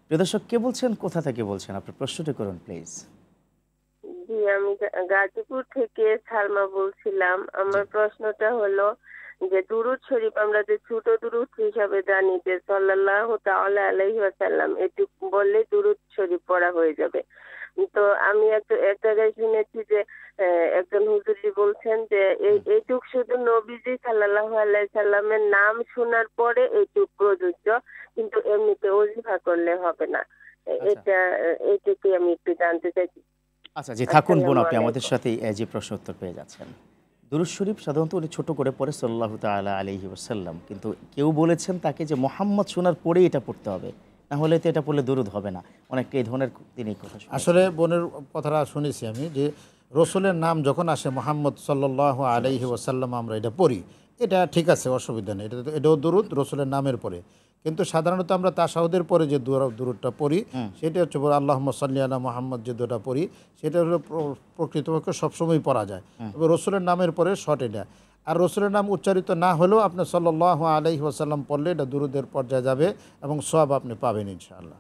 প্রিয় দর্শক, কে বলছেন, কোথা থেকে বলছেন, আপনার প্রশ্নটি করুন প্লিজ। জি, আমি গাজীপুর থেকে সালমা বলছিলাম। জি। আমার প্রশ্নটা হলো যে দুরূদ শরীফ আমরা যে ছোট দুরূদ হিসাবে জানি যে সাল্লাল্লাহু তাআলা আলাইহি ওয়াসাল্লাম, এটুকু বললে দুরূদ শরীফ পড়া হয়ে যাবে। তো আমি এক জায়গায় শুনেছি যে একজন হুজুরি বলছেন যে হুম। এইটুক শুধু নবীজি সাল্লাল্লাহু আলাইহি সাল্লামের নাম শোনার পরে এইটুক প্রযোজ্য, কিন্তু এমনিতে ওজিফা করলে হবে না। আচ্ছা। এটা এইটুকুই আমি একটু জানতে চাইছি। আচ্ছা, জি, থাকুন বোন, আসসালামু আপনি আমাদের আলাইকুম। সাথে যে প্রশ্ন উত্তর পেয়ে যাচ্ছেন। দুরূদ শরীফ সাধারণত উনি ছোট করে পড়ে সাল্লাল্লাহু তাআলা আলাইহি ওয়াসাল্লাম, কিন্তু কেউ বলেছেন তাকে যে মোহাম্মদ শোনার পরেই এটা পড়তে হবে, না হলে তো এটা পড়লে দুরূদ হবে না। অনেকটা এই ধরনের তিনি কথা শুনেছেন। আসলে বোনের কথাটা শুনেছি আমি যে রসুলের নাম যখন আসে মোহাম্মদ সাল্লাল্লাহু আলাইহি ওয়াসাল্লাম আমরা এটা পড়ি, এটা ঠিক আছে, অসুবিধা নেই, এটাও দুরূদ রসুলের নামের পরে। কিন্তু সাধারণত আমরা তাশাহুদের পরে যে দুরূদটা পড়ি হুম। সেটা হচ্ছে আল্লাহুম্মা সাল্লি আলা মুহাম্মদ, যে দুটা পড়ি সেটা হলো প্রকৃতপক্ষে সবসময় পড়া যায়। তবে রসুলের নামের পরে শর্ট এটা। আর রসুলের নাম উচ্চারিত না হলেও আপনি সাল্লাল্লাহু আলাইহি ওয়াসাল্লাম পড়লে এটা দুরূদের পর্যায়ে যাবে এবং সওয়াব আপনি পাবেন ইনশাআল্লাহ।